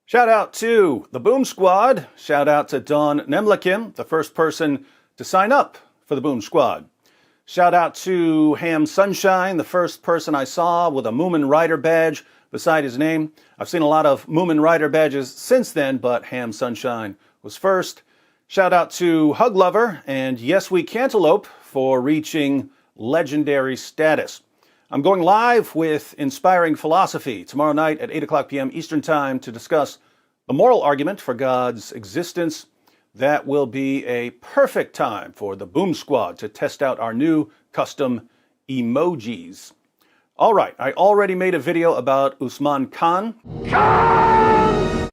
Shout out to the Boom Squad. Shout out to Dawn Nemlikin, the first person to sign up for the Boom Squad. Shout out to Ham Sunshine, the first person I saw with a Moomin Rider badge beside his name. I've seen a lot of Moomin Rider badges since then, but Ham Sunshine was first. Shout out to Hug Lover and Yes We Cantaloupe for reaching legendary status. I'm going live with Inspiring Philosophy tomorrow night at 8 o'clock p.m. Eastern Time to discuss the moral argument for God's existence. That will be a perfect time for the Boom Squad to test out our new custom emojis. All right, I already made a video about Usman Khan,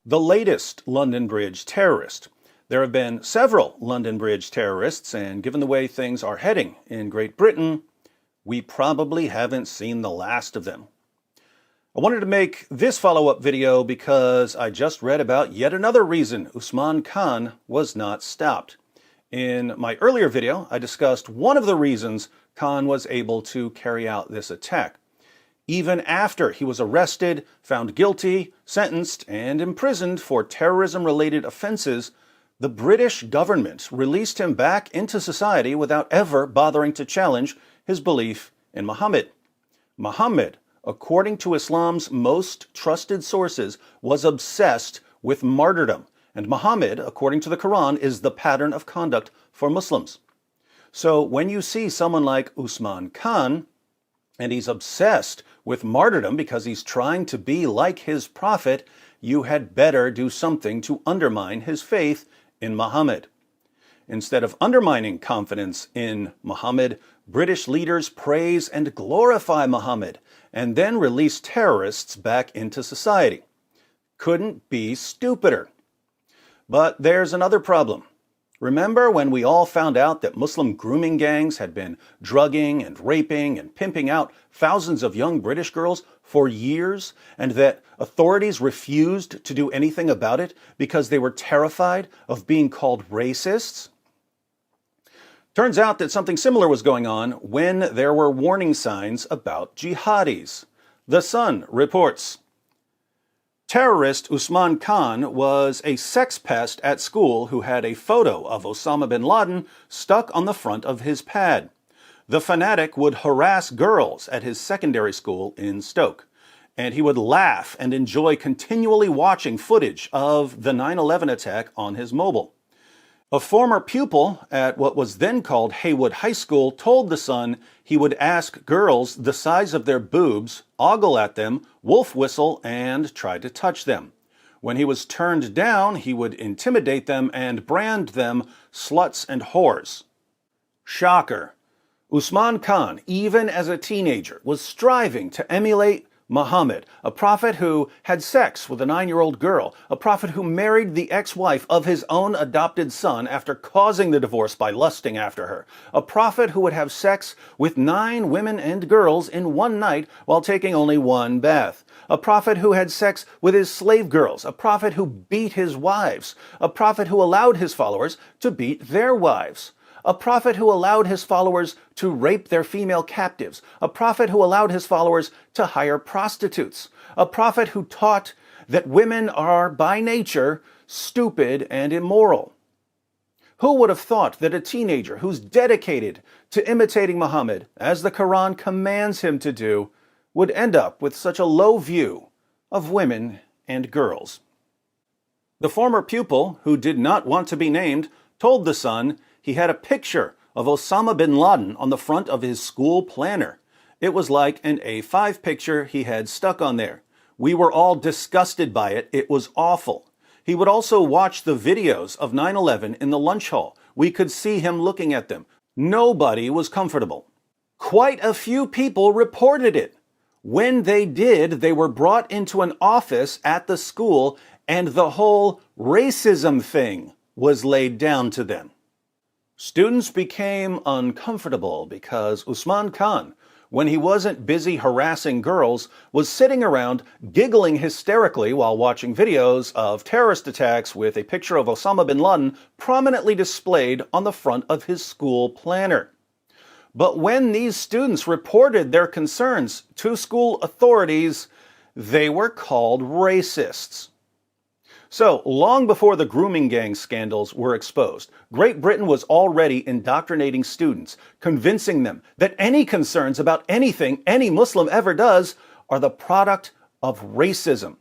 the latest London Bridge terrorist. There have been several London Bridge terrorists, and given the way things are heading in Great Britain, we probably haven't seen the last of them. I wanted to make this follow-up video because I just read about yet another reason Usman Khan was not stopped. In my earlier video, I discussed one of the reasons Khan was able to carry out this attack. Even after he was arrested, found guilty, sentenced, and imprisoned for terrorism-related offenses, the British government released him back into society without ever bothering to challenge his belief in Muhammad. Muhammad, according to Islam's most trusted sources, was obsessed with martyrdom, and Muhammad, according to the Quran, is the pattern of conduct for Muslims. So when you see someone like Usman Khan, and he's obsessed with martyrdom because he's trying to be like his prophet, you had better do something to undermine his faith in Muhammad. Instead of undermining confidence in Muhammad, British leaders praise and glorify Muhammad and then release terrorists back into society. Couldn't be stupider. But there's another problem. Remember when we all found out that Muslim grooming gangs had been drugging and raping and pimping out thousands of young British girls for years, and that authorities refused to do anything about it because they were terrified of being called racists? Turns out that something similar was going on when there were warning signs about jihadis. The Sun reports, terrorist Usman Khan was a sex pest at school who had a photo of Osama bin Laden stuck on the front of his pad. The fanatic would harass girls at his secondary school in Stoke, and he would laugh and enjoy continually watching footage of the 9/11 attack on his mobile. A former pupil at what was then called Haywood High School told The Sun he would ask girls the size of their boobs, ogle at them, wolf whistle, and try to touch them. When he was turned down, he would intimidate them and brand them sluts and whores. Shocker. Usman Khan, even as a teenager, was striving to emulate Muhammad, a prophet who had sex with a 9-year-old girl, a prophet who married the ex-wife of his own adopted son after causing the divorce by lusting after her, a prophet who would have sex with 9 women and girls in one night while taking only one bath, a prophet who had sex with his slave girls, a prophet who beat his wives, a prophet who allowed his followers to beat their wives, a prophet who allowed his followers to rape their female captives, a prophet who allowed his followers to hire prostitutes, a prophet who taught that women are, by nature, stupid and immoral. Who would have thought that a teenager who's dedicated to imitating Muhammad, as the Quran commands him to do, would end up with such a low view of women and girls? The former pupil, who did not want to be named, told The Sun he had a picture of Osama bin Laden on the front of his school planner. It was like an A5 picture he had stuck on there. We were all disgusted by it. It was awful. He would also watch the videos of 9/11 in the lunch hall. We could see him looking at them. Nobody was comfortable. Quite a few people reported it. When they did, they were brought into an office at the school, and the whole racism thing was laid down to them. Students became uncomfortable because Usman Khan, when he wasn't busy harassing girls, was sitting around giggling hysterically while watching videos of terrorist attacks with a picture of Osama bin Laden prominently displayed on the front of his school planner. But when these students reported their concerns to school authorities, they were called racists. So, long before the grooming gang scandals were exposed, Great Britain was already indoctrinating students, convincing them that any concerns about anything any Muslim ever does are the product of racism.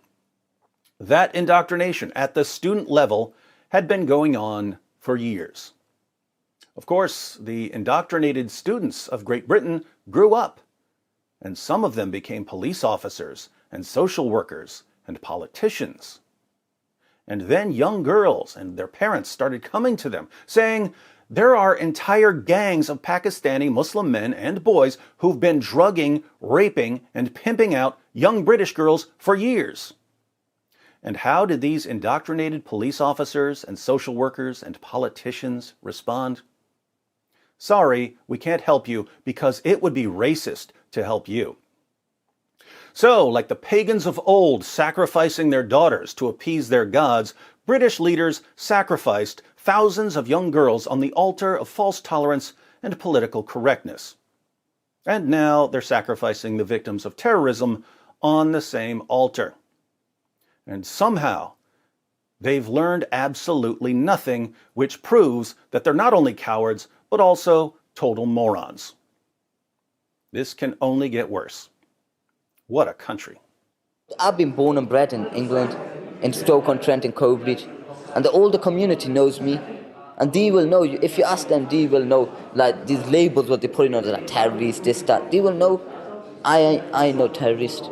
That indoctrination at the student level had been going on for years. Of course, the indoctrinated students of Great Britain grew up, and some of them became police officers and social workers and politicians. And then young girls and their parents started coming to them, saying, there are entire gangs of Pakistani Muslim men and boys who've been drugging, raping, and pimping out young British girls for years. And how did these indoctrinated police officers and social workers and politicians respond? Sorry, we can't help you because it would be racist to help you. So, like the pagans of old sacrificing their daughters to appease their gods, British leaders sacrificed thousands of young girls on the altar of false tolerance and political correctness. And now they're sacrificing the victims of terrorism on the same altar. And somehow, they've learned absolutely nothing, which proves that they're not only cowards, but also total morons. This can only get worse. What a country. I've been born and bred in England, in Stoke-on-Trent, in Cobridge, and the older community knows me, and they will know, if you ask them, they will know, like these labels what they're putting on, like terrorist, this, that, they will know, I know terrorist.